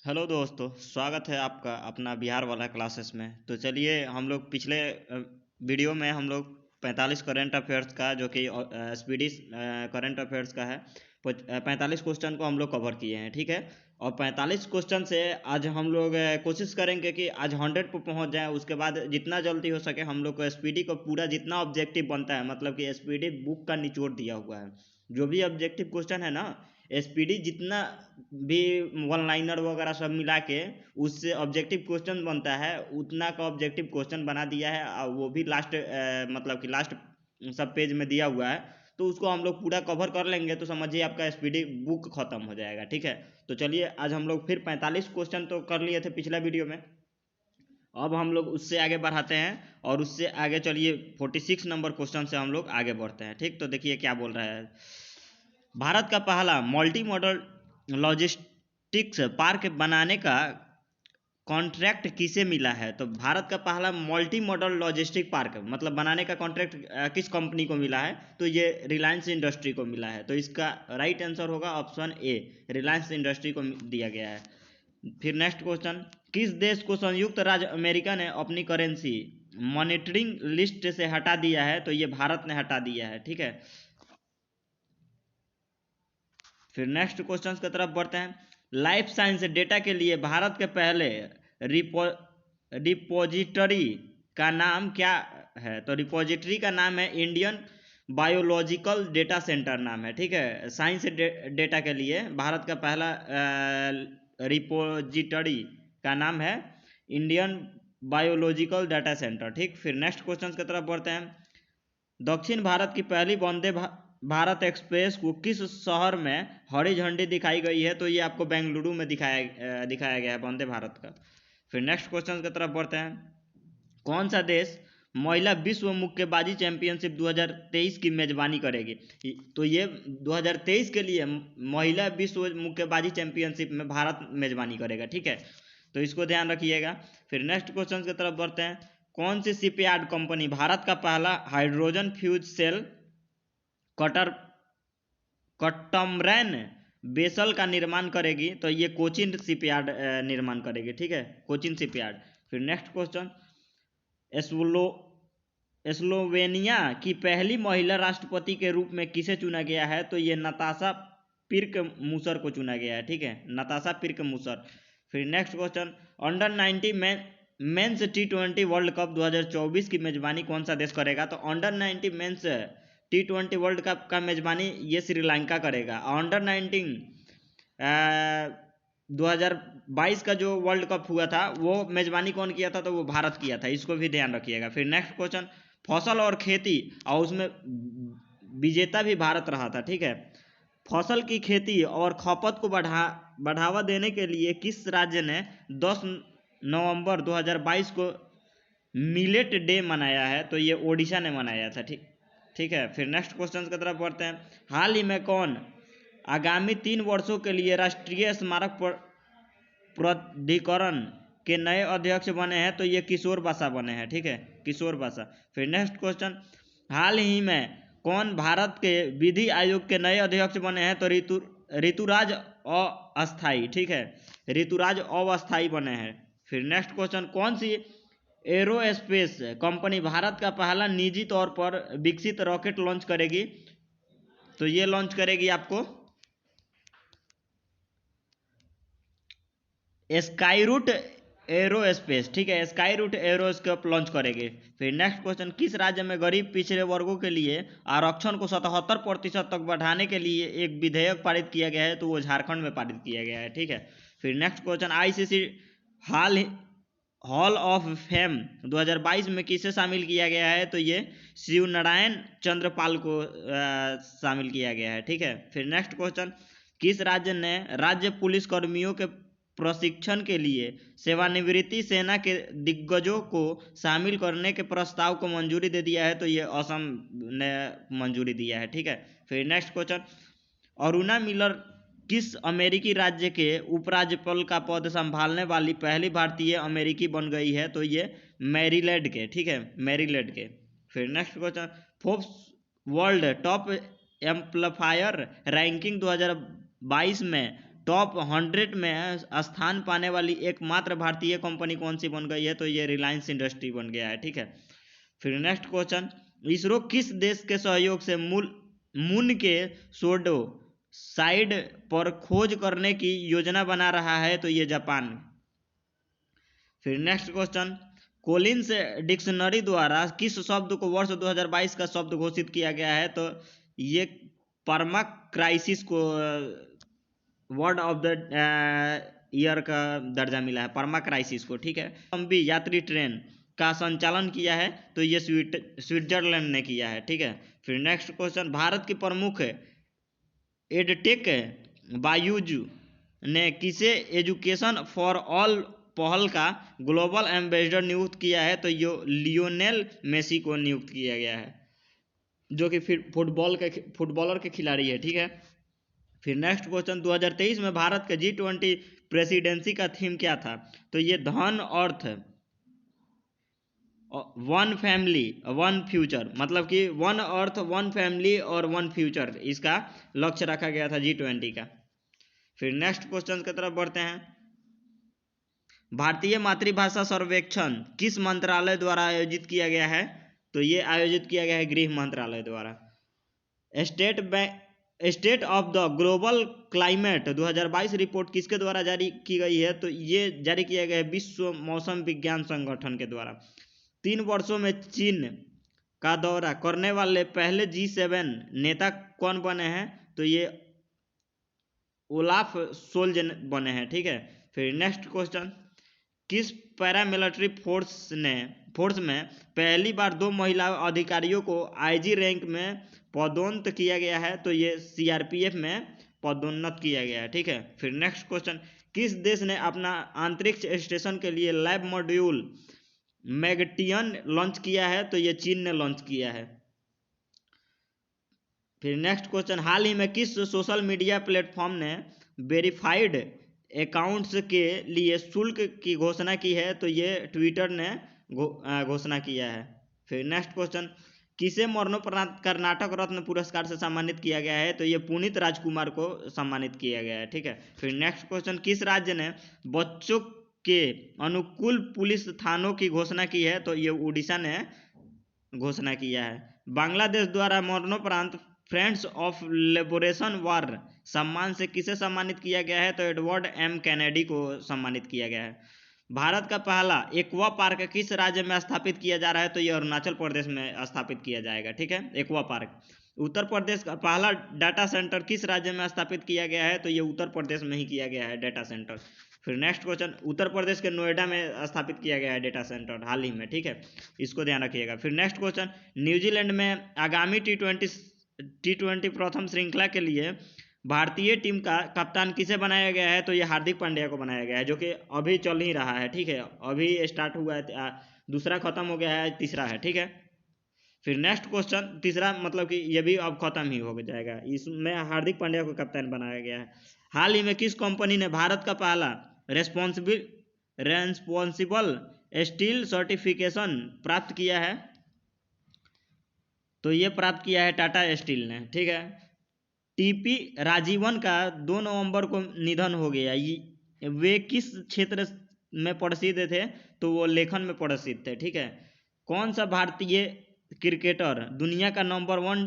Hello दोस्तों, स्वागत है आपका अपना बिहार वाला क्लासेस में। तो चलिए हम लोग पिछले वीडियो में हम लोग 45 करंट अफेयर्स का जो कि स्पीडी करंट अफेयर्स का है 45 क्वेश्चन को हम लोग कवर किए हैं, ठीक है। और 45 क्वेश्चन से आज हम लोग कोशिश करेंगे कि आज 100 पर पहुंच जाए। उसके बाद जितना जल्दी हो सके हम लोग को एसपीडी को पूरा जितना ऑब्जेक्टिव बनता है, मतलब कि एसपीडी बुक का निचोड़ दिया हुआ है। जो भी ऑब्जेक्टिव क्वेश्चन है ना, एसपीडी जितना भी वन लाइनर वगैरह सब मिला के उससे ऑब्जेक्टिव क्वेश्चन बनता है, उतना का ऑब्जेक्टिव क्वेश्चन बना दिया है। और वो भी लास्ट मतलब कि लास्ट सब पेज में दिया हुआ है। तो उसको हम लोग पूरा कवर कर लेंगे तो समझिए आपका एसपीडी बुक खत्म हो जाएगा, ठीक है। तो चलिए आज हम लोग फिर 45 क्वेश्चन तो कर लिए थे पिछला वीडियो में। अब हम लोग उससे आगे बढ़ाते हैं और उससे आगे चलिए 46 नंबर क्वेश्चन से हम लोग आगे बढ़ते हैं, ठीक। तो देखिए क्या बोल रहा है। भारत का पहला मल्टी मॉडल लॉजिस्टिक्स पार्क बनाने का कॉन्ट्रैक्ट किसे मिला है? तो भारत का पहला मल्टी मॉडल लॉजिस्टिक पार्क मतलब बनाने का कॉन्ट्रैक्ट किस कंपनी को मिला है? तो ये रिलायंस इंडस्ट्री को मिला है। तो इसका राइट आंसर होगा ऑप्शन ए, रिलायंस इंडस्ट्री को दिया गया है। फिर नेक्स्ट क्वेश्चन, किस देश को संयुक्त राज्य अमेरिका ने अपनी करेंसी मॉनिटरिंग लिस्ट से हटा दिया है? तो ये भारत ने हटा दिया है, ठीक है। फिर नेक्स्ट क्वेश्चन की तरफ बढ़ते हैं। लाइफ साइंस डेटा के लिए भारत के पहले रिपोजिटरी का नाम क्या है? तो रिपोजिटरी का नाम है इंडियन बायोलॉजिकल डेटा सेंटर नाम है, ठीक है। साइंस डेटा के लिए भारत का पहला रिपोजिटरी का नाम है इंडियन बायोलॉजिकल डाटा सेंटर, ठीक। फिर नेक्स्ट क्वेश्चन की तरफ बढ़ते हैं। दक्षिण भारत की पहली वंदे भारत एक्सप्रेस को किस शहर में हरी झंडी दिखाई गई है? तो ये आपको बेंगलुरु में दिखाया गया है वंदे भारत का। फिर नेक्स्ट क्वेश्चन की तरफ बढ़ते हैं। कौन सा देश महिला विश्व मुक्केबाजी चैंपियनशिप 2023 की मेजबानी करेगी? तो ये 2023 के लिए महिला विश्व मुक्केबाजी चैंपियनशिप में भारत मेजबानी करेगा, ठीक है। तो इसको ध्यान रखिएगा। फिर नेक्स्ट क्वेश्चन की तरफ बढ़ते हैं। कौन सी शिपयार्ड कंपनी भारत का पहला hydrogen fuel cell catamaran vessel का निर्माण करेगी? तो ये कोचिन शिपयार्ड निर्माण करेगी, ठीक है, कोचिन शिपयार्ड। फिर नेक्स्ट क्वेश्चन, स्लोवेनिया की पहली महिला राष्ट्रपति के रूप में किसे चुना गया है? तो ये नताशा पिर्क मूसर को चुना गया है, ठीक है, नताशा पिर्क मूसर। फिर next question, under 90 men's T20 world cup 2024 की मेजबानी कौन सा देश करेगा? तो under 90 men's T20 world cup का मेजबानी ये श्रीलंका करेगा। अंडर 19 2022 का जो वर्ल्ड कप हुआ था वो मेजबानी कौन किया था? तो वो भारत किया था, इसको भी ध्यान रखिएगा। फिर नेक्स्ट क्वेश्चन, फसल और खेती और उसमें विजेता भी भारत रहा था, ठीक है। फसल की खेती और खपत को बढ़ावा देने के लिए किस राज्य ने 10 नवंबर 2022 को मिलेट डे मनाया है? तो ये ओडिशा ने मनाया था, ठीक है। फिर नेक्स्ट क्वेश्चन की तरफ बढ़ते हैं। हाल ही में कौन आगामी 3 वर्षों के लिए राष्ट्रीय स्मारक प्राधिकरण के नए अध्यक्ष बने हैं? तो ये किशोर बासा बने हैं, ठीक है, किशोर बासा। फिर नेक्स्ट क्वेश्चन, हाल ही में कौन भारत के विधि आयोग के नए अध्यक्ष बने हैं? तो ऋतुराज अस्थाई, ठीक है, ऋतुराज अस्थाई बने हैं। फिर नेक्स्ट क्वेश्चन, कौन सी एरोस्पेस कंपनी भारत का पहला निजी तौर पर विकसित रॉकेट लॉन्च करेगी? तो ये लॉन्च करेगी आपको स्काईरूट एरोस्पेस, ठीक है, स्काईरूट एरोस्पेस लॉन्च करेगी। फिर नेक्स्ट क्वेश्चन, किस राज्य में गरीब पिछड़े वर्गों के लिए आरक्षण को 77% तक बढ़ाने के लिए एक विधेयक पारित किया गया है? तो वो झारखंड में पारित किया गया है, ठीक है। फिर next question, ICC hall of fame 2022 में किसे शामिल किया गया है? तो ये शिव नारायण चंद्रपाल को शामिल किया गया है, ठीक है। फिर नेक्स्ट क्वेश्चन, किस राज्य ने राज्य पुलिस कर्मियों के प्रशिक्षण के लिए सेवानिवृत्ति सेना के दिग्गजों को शामिल करने के प्रस्ताव को मंजूरी दे दिया है? तो ये असम ने मंजूरी दिया है, ठीक है। फिर नेक्स्ट क्वेश्चन, अरुणा मिलर किस अमेरिकी राज्य के उपराज्यपाल का पद संभालने वाली पहली भारतीय अमेरिकी बन गई है? तो ये मैरीलैंड के, ठीक है, मैरीलैंड के। फिर next question, Forbes world top amplifier ranking 2022 में टॉप 100 में स्थान पाने वाली एकमात्र भारतीय कंपनी कौन सी बन गई है, तो ये रिलायंस इंडस्ट्री बन गया है। ठीक है, फिर नेक्स्ट क्वेश्चन, इसरो किस देश के सहयोग से मून के सोडो साइड पर खोज करने की योजना बना रहा है, तो ये जापान। फिर नेक्स्ट क्वेश्चन, कोलिन्स डिक्शनरी द्वारा किस शब्द को वर्ष 2022 का शब्द घोषित किया गया है, तो ये परमा क्राइसिस को वर्ड ऑफ द ईयर का दर्जा मिला है, परमा क्राइसिस को। ठीक है, लंबी यात्री ट्रेन का संचालन किया है, तो ये स्विट्जरलैंड ने किया है। ठीक है, फिर नेक्स्ट क्वेश्चन, भारत की प्रमुख एडटेक बायूजू ने किसे एजुकेशन फॉर ऑल पहल का ग्लोबल एम्बेसडर नियुक्त किया है, तो ये लियोनेल मेसी को नियुक्त किया गया है, जो कि फिर फुटबॉलर के खिलाड़ी है। ठीक है, फिर नेक्स्ट क्वेश्चन, 2023 में भारत के G20 प्रेसिडेंसी का थीम क्या था, तो ये धन, अर्थ, वन फैमिली वन फ्यूचर, मतलब कि वन अर्थ वन फैमिली और वन फ्यूचर, इसका लक्ष्य रखा गया था G20 का। फिर नेक्स्ट क्वेश्चन की तरफ बढ़ते हैं, भारतीय मातृभाषा सर्वेक्षण किस मंत्रालय द्वारा आयोजित किया गया है, तो ये आयोजित किया गया है गृह मंत्रालय द्वारा। State of the global climate 2022 report किसके द्वारा जारी की गई है, तो ये जारी किया गया है विश्व मौसम विज्ञान संगठन के द्वारा। 3 वर्षों में चीन का दौरा करने वाले पहले G7 नेता कौन बने हैं, तो ये ओलाफ सोल्ज बने हैं। ठीक है, फिर नेक्स्ट क्वेश्चन, किस पैरामिलिट्री फोर्स में पहली बार 2 महिला अधिकारियों को IG रैंक में पदोन्नत किया गया है, तो ये CRPF में पदोन्नत किया गया है। ठीक है, फिर नेक्स्ट क्वेश्चन, किस देश ने अपना अंतरिक्ष स्टेशन के लिए लैब मॉड्यूल मैगटियन लॉन्च किया है, तो ये चीन ने लॉन्च किया है। फिर नेक्स्ट क्वेश्चन, हाल ही में किस सोशल मीडिया प्लेटफॉर्म ने वेरीफाइड अकाउंट्स के लिए शुल्क की घोषणा की है, तो ये ट्विटर ने घोषणा किया है। फिर नेक्स्ट क्वेश्चन, किसे मरणोपरांत कर्नाटक रत्न पुरस्कार से सम्मानित किया गया है, तो ये पुनीत राजकुमार को सम्मानित किया गया है। ठीक है, फिर नेक्स्ट क्वेश्चन, किस राज्य ने बच्चों के अनुकूल पुलिस थानों की घोषणा की है, तो ये उड़ीसा ने घोषणा किया है। बांग्लादेश द्वारा मरणोपरांत फ्रेंड्स ऑफ लिबरेशन वॉर सम्मान से किसे सम्मानित किया गया है, तो एडवर्ड M कैनेडी को सम्मानित किया गया है। भारत का पहला एक्वा पार्क किस राज्य में स्थापित किया जा रहा है, तो ये अरुणाचल प्रदेश में स्थापित किया जाएगा। ठीक है, एक्वा पार्क। उत्तर प्रदेश का पहला डाटा सेंटर किस राज्य में स्थापित किया गया है, तो ये उत्तर प्रदेश में ही किया गया है डाटा सेंटर। फिर नेक्स्ट क्वेश्चन, उत्तर प्रदेश के नोएडा में स्थापित किया गया है डाटा सेंटर हाल ही में। ठीक है, इसको ध्यान रखिएगा। फिर नेक्स्ट क्वेश्चन, न्यूजीलैंड में आगामी T20 प्रथम श्रृंखला के लिए भारतीय टीम का कप्तान किसे बनाया गया है, तो ये हार्दिक पांड्या को बनाया गया है, जो कि अभी चल ही रहा है। ठीक है, अभी स्टार्ट हुआ है, दूसरा खत्म हो गया है, तीसरा है। ठीक है, फिर नेक्स्ट क्वेश्चन, तीसरा मतलब कि ये भी अब खत्म ही हो जाएगा, इसमें हार्दिक पांड्या को कप्तान बनाया गया है। हाल ही में किस कंपनी ने भारत का पहला रेस्पॉन्सिबल स्टील सर्टिफिकेशन प्राप्त किया है, तो ये प्राप्त किया है टाटा स्टील ने। ठीक है, TP राजीवन का 2 नवंबर को निधन हो गया। वे किस क्षेत्र में प्रसिद्ध थे, तो वो लेखन में प्रसिद्ध थे। ठीक है, कौन सा भारतीय क्रिकेटर दुनिया का नंबर 1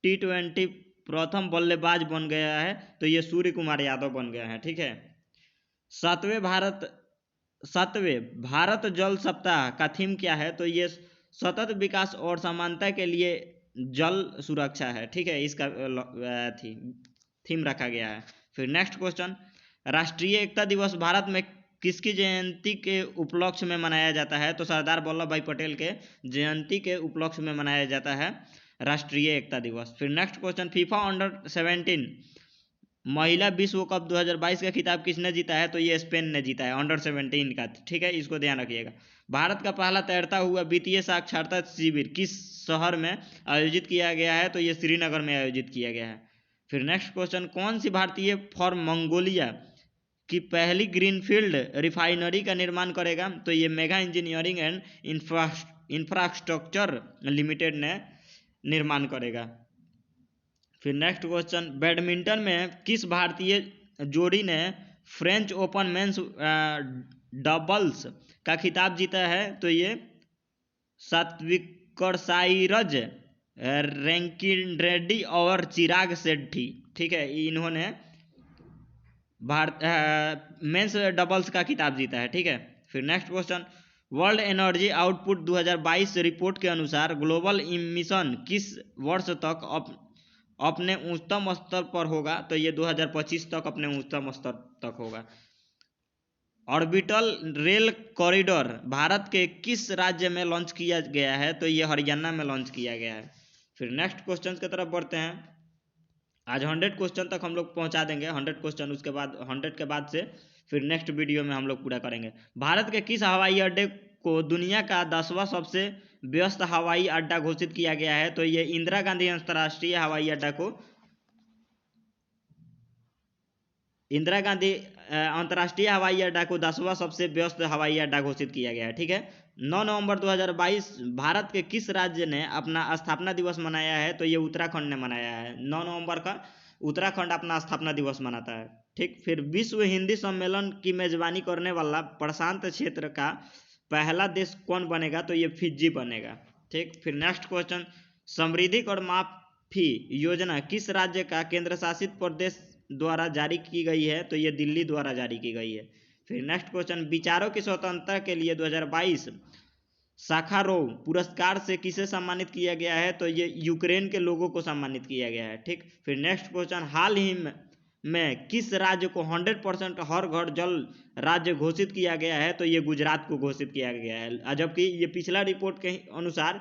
T20 प्रथम बल्लेबाज बन गया है, तो ये सूर्य कुमार यादव बन गया है। ठीक है, 7वें भारत जल सप्ताह का थीम क्या है, तो ये सतत विकास और समानता के लिए जल सुरक्षा है। ठीक है, इसका थीम रखा गया है। फिर नेक्स्ट क्वेश्चन, राष्ट्रीय एकता दिवस भारत में किसकी जयंती के उपलक्ष्य में मनाया जाता है, तो सरदार वल्लभ भाई पटेल के जयंती के उपलक्ष्य में मनाया जाता है राष्ट्रीय एकता दिवस। फिर नेक्स्ट क्वेश्चन, फीफा अंडर-17 महिला विश्व कप 2022 का खिताब किसने जीता है, तो ये स्पेन ने जीता है अंडर-17 का। ठीक है, इसको ध्यान रखिएगा। भारत का पहला तैरता हुआ वित्तीय साक्षरता शिविर किस शहर में आयोजित किया गया है, तो ये श्रीनगर में आयोजित किया गया है। फिर नेक्स्ट क्वेश्चन, कौन सी भारतीय फर्म मंगोलिया की पहली ग्रीनफील्ड रिफाइनरी का निर्माण करेगा, तो ये mega engineering and infrastructure limited ने निर्माण करेगा। फिर नेक्स्ट क्वेश्चन, बैडमिंटन में किस भारतीय जोड़ी ने फ्रेंच ओपन मेंस डबल्स का खिताब जीता है? तो ये सात्विकसाईरज रैंकिरेड्डी और चिराग शेट्टी, ठीक है, इन्होंने भारत मेंस डबल्स का खिताब जीता है, ठीक है। फिर next question, world energy output 2022 report के अनुसार ग्लोबल इमिशन किस वर्ष तक अपने उच्चतम स्तर पर होगा? तो ये 2025 तक अपने उच्चतम स्तर तक होगा। ऑर्बिटल रेल कॉरिडोर भारत के किस राज्य में लॉन्च किया गया है? तो ये हरियाणा में लॉन्च किया गया है। फिर नेक्स्ट क्वेश्चन की तरफ बढ़ते हैं। आज 100 क्वेश्चन तक हम लोग पहुंचा देंगे, 100 क्वेश्चन, उसके बाद 100 के बाद से फिर नेक्स्ट वीडियो में हम लोग पूरा करेंगे। भारत के किस हवाई अड्डे को दुनिया का 10वां सबसे व्यस्त हवाई अड्डा घोषित किया गया है? तो ये इंदिरा गांधी अंतर्राष्ट्रीय हवाई अड्डा को इंदिरा गांधी अंतर्राष्ट्रीय हवाई अड्डा को 10वां सबसे व्यस्त हवाई अड्डा घोषित किया गया है, ठीक है। 9 नवंबर 2022 भारत के किस राज्य ने अपना स्थापना दिवस मनाया है? तो ये उत्तराखंड ने मनाया है। 9 नवंबर का उत्तराखंड अपना स्थापना दिवस मनाता है, ठीक। फिर विश्व हिंदी सम्मेलन की मेजबानी करने वाला प्रशांत क्षेत्र का पहला देश कौन बनेगा? तो ये फिजी बनेगा, ठीक। फिर नेक्स्ट क्वेश्चन, समृद्धि कर माफी योजना किस राज्य का केंद्र शासित प्रदेश द्वारा जारी की गई है? तो ये दिल्ली द्वारा जारी की गई है। फिर नेक्स्ट क्वेश्चन, विचारों की स्वतंत्रता के लिए 2022 साखारोव पुरस्कार से किसे सम्मानित किया गया है? तो ये यूक्रेन के लोगों को सम्मानित किया गया है, ठीक। फिर नेक्स्ट क्वेश्चन, हाल ही में किस राज्य को 100% हर घर जल राज्य घोषित किया गया है? तो ये गुजरात को घोषित किया गया है, जबकि ये पिछला रिपोर्ट के अनुसार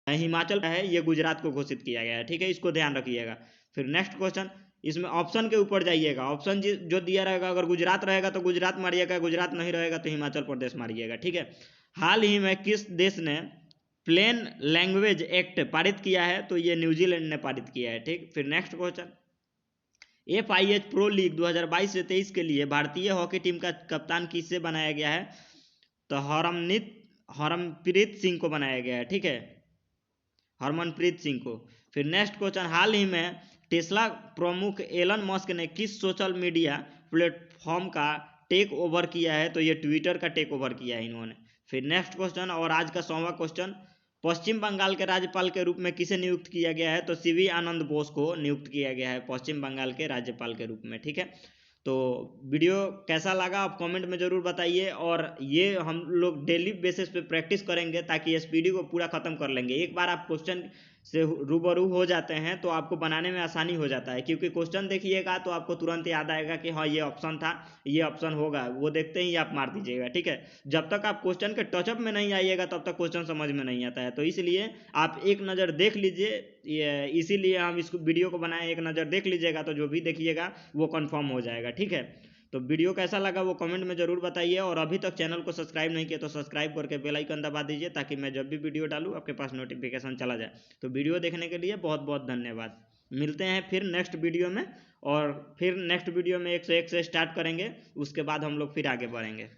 हिमाचल है, ये गुजरात को घोषित किया गया है, ठीक है, इसको ध्यान रखिएगा। फिर नेक्स्ट क्वेश्चन, इसमें ऑप्शन के ऊपर जाइएगा, ऑप्शन जो दिया रहेगा, अगर गुजरात रहेगा तो गुजरात मारिएगा, गुजरात नहीं रहेगा तो हिमाचल प्रदेश मारिएगा, ठीक है। हाल ही में किस देश ने प्लेन लैंग्वेज एक्ट पारित किया है? तो ये न्यूजीलैंड ने पारित किया है, ठीक। फिर next question, FIH pro league 2022 से 23 के लिए भारतीय हॉकी टीम का कप्तान किससे बनाया गया है? तो हरमनप्रीत सिंह को बनाया गया है, ठीक है, हरमनप्रीत सिंह को। फिर नेक्स्ट क्वेश्चन, हाल ही में टेस्ला प्रमुख एलन मस्क ने किस सोशल मीडिया प्लेटफॉर्म का टेक ओवर किया है? तो ये ट्विटर का टेक ओवर किया है इन्होंने। फिर नेक्स्ट क्वेश्चन और आज का 100वां क्वेश्चन, पश्चिम बंगाल के राज्यपाल के रूप में किसे नियुक्त किया गया है? तो CV आनंद बोस को नियुक्त किया गया है पश्चिम बंगाल के राज्यपाल के रूप में, ठीक है। तो वीडियो कैसा लगा आप कमेंट में ज़रूर बताइए, और ये हम लोग डेली बेसिस पे प्रैक्टिस करेंगे ताकि SPD को पूरा ख़त्म कर लेंगे। एक बार आप क्वेश्चन से रूबरू हो जाते हैं तो आपको बनाने में आसानी हो जाता है, क्योंकि क्वेश्चन देखिएगा तो आपको तुरंत याद आएगा कि हाँ ये ऑप्शन था, ये ऑप्शन होगा, वो देखते ही आप मार दीजिएगा, ठीक है। जब तक आप क्वेश्चन के टचअप में नहीं आइएगा तब तक क्वेश्चन समझ में नहीं आता है, तो इसलिए आप एक नज़र देख लीजिए, इसीलिए हम इस वीडियो को बनाए, एक नज़र देख लीजिएगा तो जो भी देखिएगा वो कन्फर्म हो जाएगा, ठीक है। तो वीडियो कैसा लगा वो कमेंट में ज़रूर बताइए, और अभी तक चैनल को सब्सक्राइब नहीं किया तो सब्सक्राइब करके बेल आइकन दबा दीजिए ताकि मैं जब भी वीडियो डालूँ आपके पास नोटिफिकेशन चला जाए। तो वीडियो देखने के लिए बहुत बहुत धन्यवाद। मिलते हैं फिर नेक्स्ट वीडियो में, और फिर नेक्स्ट वीडियो में 101 से स्टार्ट करेंगे, उसके बाद हम लोग फिर आगे बढ़ेंगे।